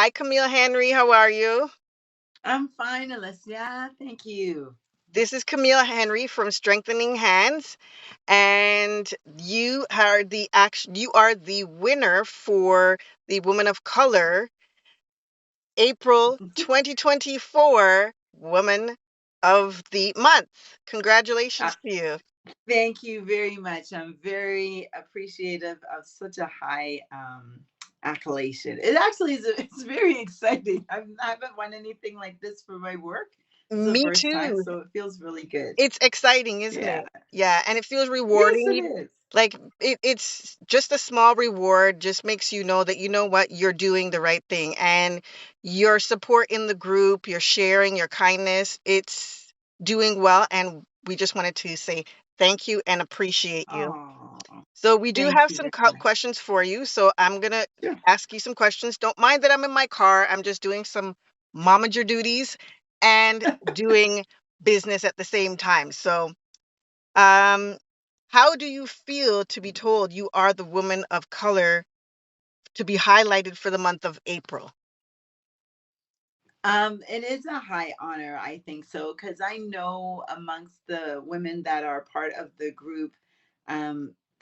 Hi, Camille Henry. How are you? I'm fine, Alicia. Thank you. This is Camille Henry from Strengthening Hands, and you are the winner for the Woman of Color April 2024 Woman of the Month. Uh, Congratulations to you. Thank you very much. I'm very appreciative of such a high accolation. It actually is. It's very exciting. I haven't won anything like this for my work. It's the Me first time, too. so it feels really good. It's exciting, isn't Yeah. it? Yeah, and it feels Yes, it rewarding. is. Like it's just a small reward, just makes you know that you know what you're doing the right thing, and your support in the group, your sharing, your kindness, it's doing well, and we just wanted to say thank you and appreciate you. Oh, So we do thank have you some very much. questions for you. So I'm gonna Sure. ask you some questions. Don't mind that I'm in my car. I'm just doing some momager duties and doing business at the same time. So um, how do you feel to be told you are the woman of color to be highlighted for the month of April? It is a high honor, I think so, because I know amongst the women that are part of the group,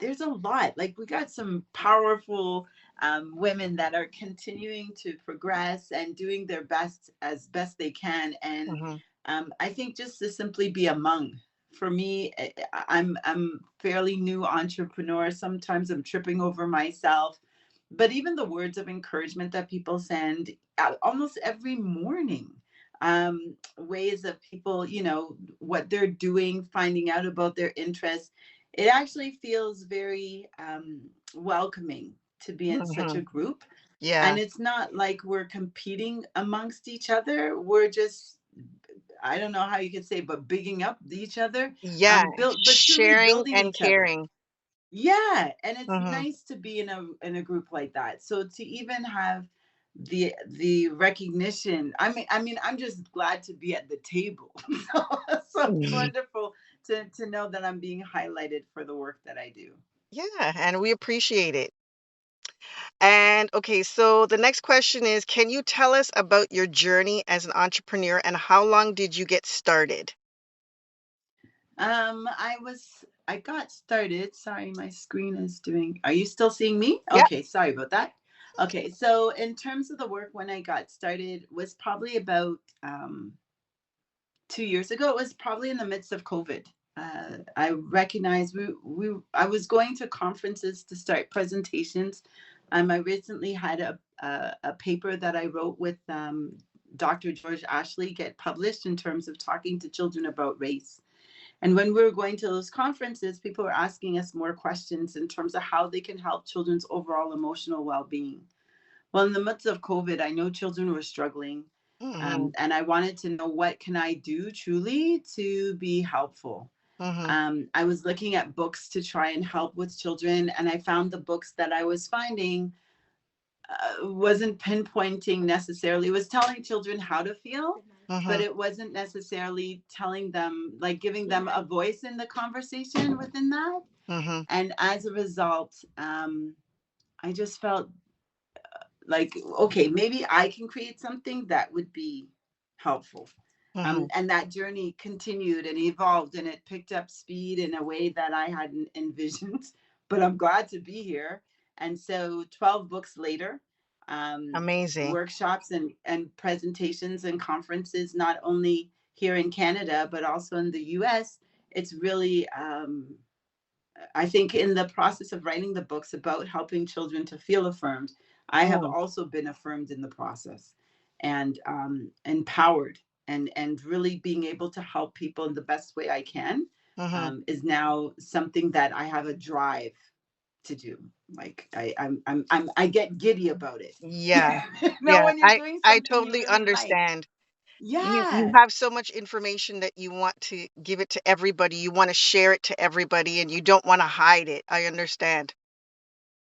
there's a lot. Like we got some powerful women that are continuing to progress and doing their best as best they can. And Hmm. I think just to simply be among. For me, I'm fairly new entrepreneur. Sometimes I'm tripping over myself, but even the words of encouragement that people send almost every morning, ways of people, what they're doing, finding out about their interests, it actually feels very welcoming to be in such Hmm. a group. Yeah. And it's not like we're competing amongst each other. We're just, I don't know how you could say, but bigging up each other, Yeah. but truly Sharing building and each other. caring. Yeah, and it's Hmm. nice to be in a group like that. So to even have the recognition, I mean, I'm just glad to be at the table. So it's wonderful to know that I'm being highlighted for the work that I do. Yeah, and we appreciate it. And okay, so the next question is, can you tell us about your journey as an entrepreneur and how long did you get started? I got started. Sorry, my screen is doing. Are you still seeing me? Yeah. Okay, sorry about that. Okay, so in terms of the work when I got started was probably about 2 years ago. It was probably in the midst of COVID. I recognized I was going to conferences to start presentations. I recently had a paper that I wrote with Dr. George Ashley get published in terms of talking to children about race. And when we were going to those conferences, people were asking us more questions in terms of how they can help children's overall emotional well-being. Well, in the midst of COVID, I know children were struggling, Hmm. and I wanted to know what can I do truly to be helpful. Hmm. I was looking at books to try and help with children, and I found the books that I was finding wasn't pinpointing necessarily. It was telling children how to feel, but Hmm. it wasn't necessarily telling them, like giving them a voice in the conversation within that. Hmm. And as a result, I just felt like, okay, maybe I can create something that would be helpful. Hmm. And that journey continued and evolved, and it picked up speed in a way that I hadn't envisioned. But I'm glad to be here. And so, 12 books later, Amazing. workshops and presentations and conferences, not only here in Canada, but also in the US. It's really, I think, in the process of writing the books about helping children to feel affirmed, I have Mm. also been affirmed in the process and empowered, and really being able to help people in the best way I can, Hmm. is now something that I have a drive to do. Like I get giddy about it. Yeah. Yeah, When you're doing I something you totally really like. understand. You Yeah. have so much information that you want to give it to everybody. You want to share it to everybody and you don't want to hide it. I understand.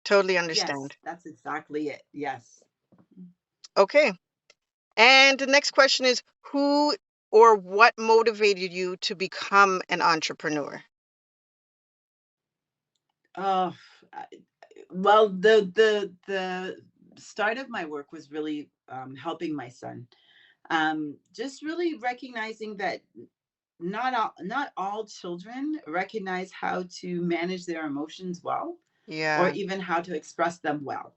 Totally Yes, understand. that's exactly it. Yes. Okay. And the next question is, who or what motivated you to become an entrepreneur? Oh, well, the start of my work was really helping my son. Just really recognizing that not all children recognize how to manage their emotions well, or Yeah. even how to express them well.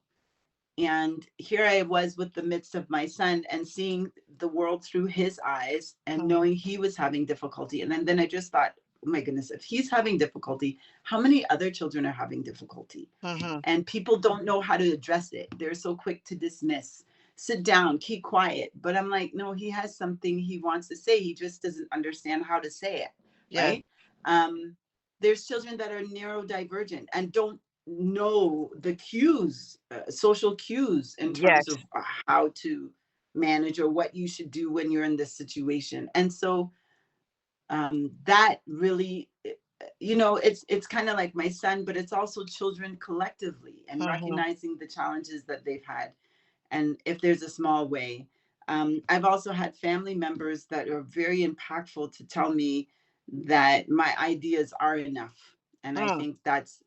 And here I was with the midst of my son and seeing the world through his eyes and Mhm. knowing he was having difficulty. And then I just thought, oh my goodness, if he's having difficulty, how many other children are having difficulty? Mhm. And people don't know how to address it. They're so quick to dismiss, sit down, keep quiet. But I'm like, no, he has something he wants to say. He just doesn't understand how to say it, Yes. right? Um, there's children that are neurodivergent and don't know the cues, social cues, in terms Yes. of how to manage or what you should do when you're in this situation. And so that really, it's kind of like my son, but it's also children collectively, and Mhm. recognizing the challenges that they've had, and if there's a small way. I've also had family members that are very impactful to tell me that my ideas are enough. And I Mm. think that's,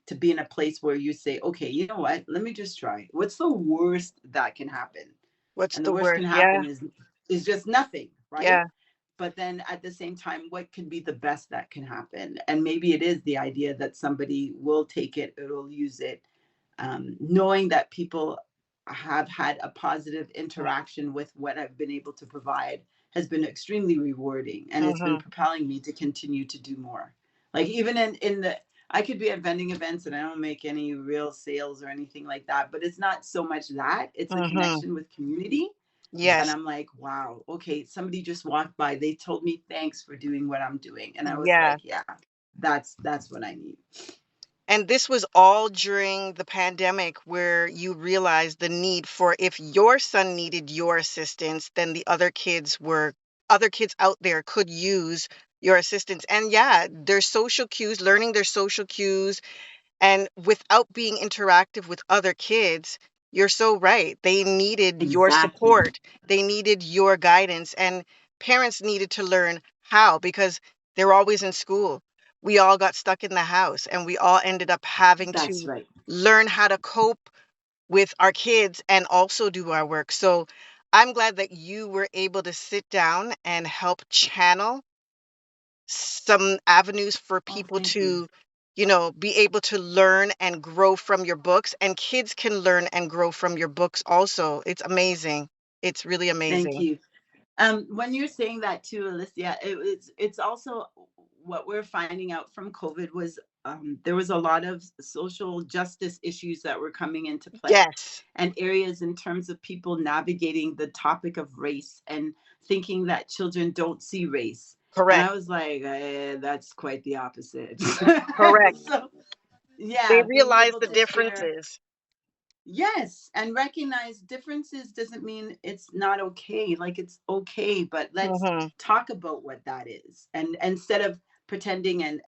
to be in a place where you say, okay, you know what, let me just try. What's the worst that can happen? What's And the the worst word? can Yeah. happen is just nothing, right? Yeah. But then at the same time, what can be the best that can happen? And maybe it is the idea that somebody will take it, it'll use it. Knowing that people have had a positive interaction with what I've been able to provide has been extremely rewarding, and it's been Mhm. propelling me to continue to do more. Like even in the I could be at vending events and I don't make any real sales or anything like that, but it's not so much that, it's a Mhm. connection with community that Yes. I'm like, wow, okay, somebody just walked by, they told me thanks for doing what I'm doing, and I was Yeah. like, yeah, that's what I need. And this was all during the pandemic where you realized the need for, if your son needed your assistance, then the other kids out there could use your assistance. And yeah, their social cues, learning their social cues, and without being interactive with other kids, you're so right. They needed your Exactly. support. They needed your guidance. And parents needed to learn how, because they're always in school. We all got stuck in the house and we all ended up having That's to right. learn how to cope with our kids and also do our work. So I'm glad that you were able to sit down and help channel some avenues for Oh, people thank you. to, be able to learn and grow from your books. And kids can learn and grow from your books also. It's amazing. It's really Thank amazing. you. When you're saying that too, Alicia, it's also what we're finding out from COVID was, there was a lot of social justice issues that were coming into play, Yes, and areas in terms of people navigating the topic of race and thinking that children don't see race. And correct, I was like, that's quite the opposite. correct. So They yeah, being realize able the to share. differences. Yes, and recognize differences doesn't mean it's not okay. Like it's okay, but let's Hmm. talk about what that is. And instead of pretending and